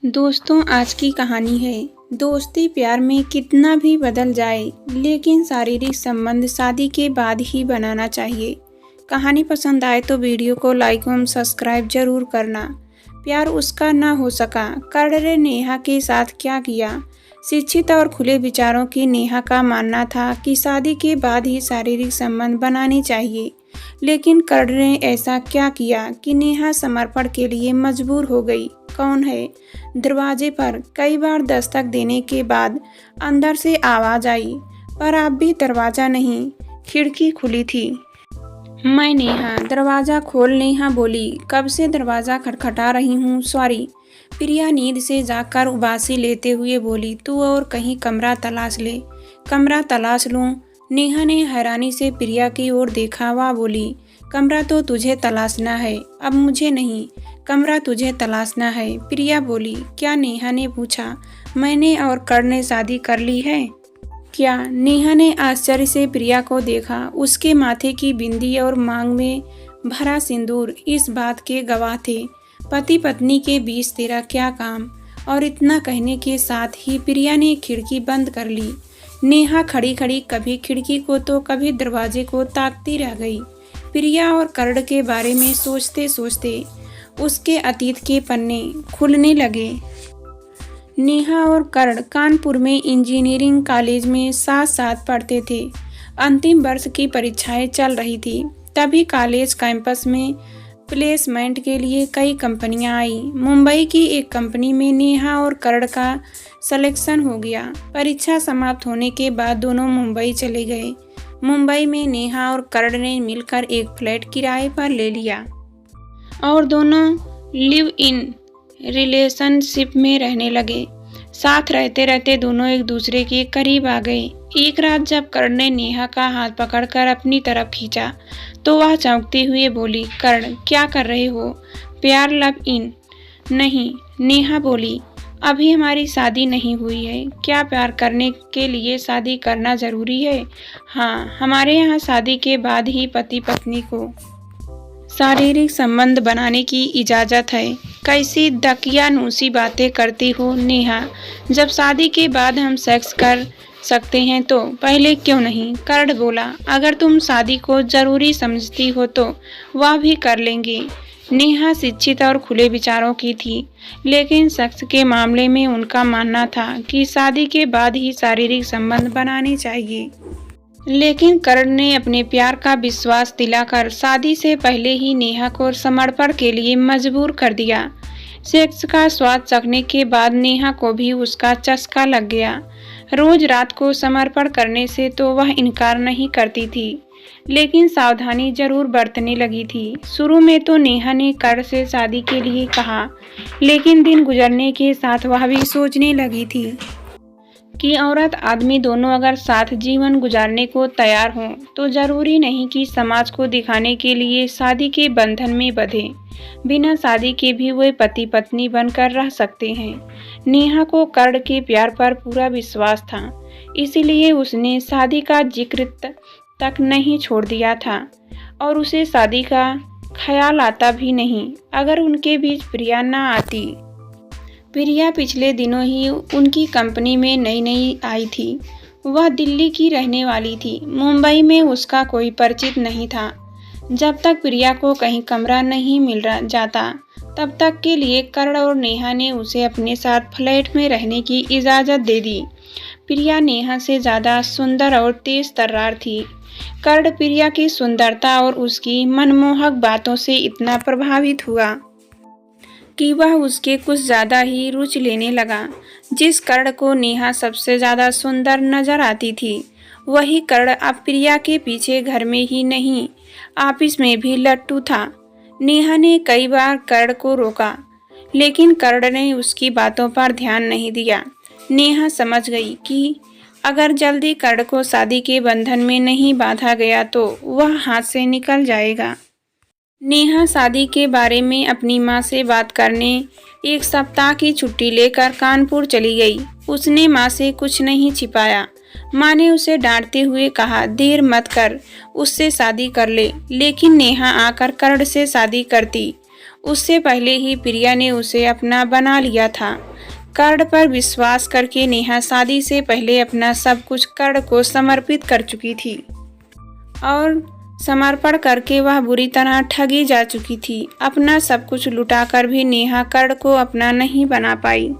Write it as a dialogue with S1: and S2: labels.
S1: दोस्तों, आज की कहानी है दोस्ती प्यार में कितना भी बदल जाए, लेकिन शारीरिक संबंध शादी के बाद ही बनाना चाहिए। कहानी पसंद आए तो वीडियो को लाइक एवं सब्सक्राइब जरूर करना। प्यार उसका न हो सका, कर्ण ने नेहा के साथ क्या किया। शिक्षित और खुले विचारों की नेहा का मानना था कि शादी के बाद ही शारीरिक संबंध बनाने चाहिए, लेकिन कर्ण ने ऐसा क्या किया कि नेहा समर्पण के लिए मजबूर हो गई। कौन है? दरवाजे पर कई बार दस्तक देने के बाद अंदर से आवाज आई, पर अब भी दरवाजा नहीं, खिड़की खुली थी। मैं नेहा, दरवाजा खोल। नेहा बोली, कब से दरवाजा खटखटा रही हूँ, सॉरी। प्रिया नींद से जागकर उबासी लेते हुए बोली, तू और कहीं कमरा तलाश ले। कमरा तलाश लूँ? नेहा ने हैरानी से प्रिया की ओर देखा। वह बोली, कमरा तो तुझे तलाशना है, अब मुझे नहीं। कमरा तुझे तलाशना है, प्रिया बोली। क्या? नेहा ने पूछा। मैंने और कर्ण ने शादी कर ली है क्या? नेहा ने आश्चर्य से प्रिया को देखा। उसके माथे की बिंदी और मांग में भरा सिंदूर इस बात के गवाह थे। पति पत्नी के बीच तेरा क्या काम? और इतना कहने के साथ ही प्रिया ने खिड़की बंद कर ली। नेहा खड़ी खड़ी कभी खिड़की को तो कभी दरवाजे को ताकती रह गई। प्रिया और कर्ण के बारे में सोचते सोचते उसके अतीत के पन्ने खुलने लगे। नेहा और कर्ण कानपुर में इंजीनियरिंग कॉलेज में साथ साथ पढ़ते थे। अंतिम वर्ष की परीक्षाएं चल रही थी, तभी कॉलेज कैंपस में प्लेसमेंट के लिए कई कंपनियां आई। मुंबई की एक कंपनी में नेहा और कर्ण का सिलेक्शन हो गया। परीक्षा समाप्त होने के बाद दोनों मुंबई चले गए। मुंबई में नेहा और कर्ण ने मिलकर एक फ्लैट किराए पर ले लिया और दोनों लिव इन रिलेशनशिप में रहने लगे। साथ रहते रहते दोनों एक दूसरे के करीब आ गए। एक रात जब कर्ण ने नेहा का हाथ पकड़कर अपनी तरफ खींचा तो वह चौंकते हुए बोली, कर्ण क्या कर रहे हो? प्यार लव इन? नहीं, नेहा बोली, अभी हमारी शादी नहीं हुई है। क्या प्यार करने के लिए शादी करना जरूरी है? हाँ, हमारे यहाँ शादी के बाद ही पति पत्नी को शारीरिक संबंध बनाने की इजाज़त है। कैसी दकियानूसी बातें करती हो नेहा? जब शादी के बाद हम सेक्स कर सकते हैं तो पहले क्यों नहीं? कर्ण बोला, अगर तुम शादी को ज़रूरी समझती हो तो वह भी कर लेंगे। नेहा शिक्षित और खुले विचारों की थी, लेकिन सेक्स के मामले में उनका मानना था कि शादी के बाद ही शारीरिक संबंध बनाने चाहिए। लेकिन कर्ण ने अपने प्यार का विश्वास दिलाकर शादी से पहले ही नेहा को समर्पण के लिए मजबूर कर दिया। सेक्स का स्वाद चखने के बाद नेहा को भी उसका चस्का लग गया। रोज रात को समर्पण करने से तो वह इनकार नहीं करती थी, लेकिन सावधानी जरूर बरतने लगी थी। शुरू में तो नेहा ने कर्ण से शादी के लिए कहा, लेकिन दिन गुजरने के साथ वह भी सोचने लगी थी कि औरत आदमी दोनों अगर साथ जीवन गुजारने को तैयार हों तो जरूरी नहीं कि समाज को दिखाने के लिए शादी के बंधन में बंधे। बिना शादी के भी वे पति पत्नी बनकर रह सकते हैं। नेहा को कर्ण के प्यार पर पूरा विश्वास था, इसीलिए उसने शादी का जिक्र तक नहीं छोड़ दिया था और उसे शादी का ख्याल आता भी नहीं अगर उनके बीच प्रिया न आती। प्रिया पिछले दिनों ही उनकी कंपनी में नई आई थी। वह दिल्ली की रहने वाली थी। मुंबई में उसका कोई परिचित नहीं था। जब तक प्रिया को कहीं कमरा नहीं मिल जाता, तब तक के लिए कर्ण और नेहा ने उसे अपने साथ फ्लैट में रहने की इजाज़त दे दी। प्रिया नेहा से ज़्यादा सुंदर और तेज तर्रार थी। कर्ण प्रिया की सुंदरता और उसकी मनमोहक बातों से इतना प्रभावित हुआ कि वह उसके कुछ ज़्यादा ही रुचि लेने लगा। जिस कर्ण को नेहा सबसे ज़्यादा सुंदर नजर आती थी, वही कर्ण अब प्रिया के पीछे घर में ही नहीं, ऑफिस में भी लट्टू था। नेहा ने कई बार कर्ण को रोका, लेकिन कर्ण ने उसकी बातों पर ध्यान नहीं दिया। नेहा समझ गई कि अगर जल्दी कर्ण को शादी के बंधन में नहीं बांधा गया तो वह हाथ से निकल जाएगा। नेहा शादी के बारे में अपनी माँ से बात करने एक सप्ताह की छुट्टी लेकर कानपुर चली गई। उसने माँ से कुछ नहीं छिपाया। माँ ने उसे डांटते हुए कहा, देर मत कर, उससे शादी कर ले। लेकिन नेहा आकर कर्ण से शादी करती। उससे पहले ही प्रिया ने उसे अपना बना लिया था। कर्ण पर विश्वास करके नेहा शादी से पहले अपना सब कुछ कर्ण को समर्पित कर चुकी थी और समर्पण करके वह बुरी तरह ठगी जा चुकी थी। अपना सब कुछ लुटाकर भी नेहा कर्ण को अपना नहीं बना पाई।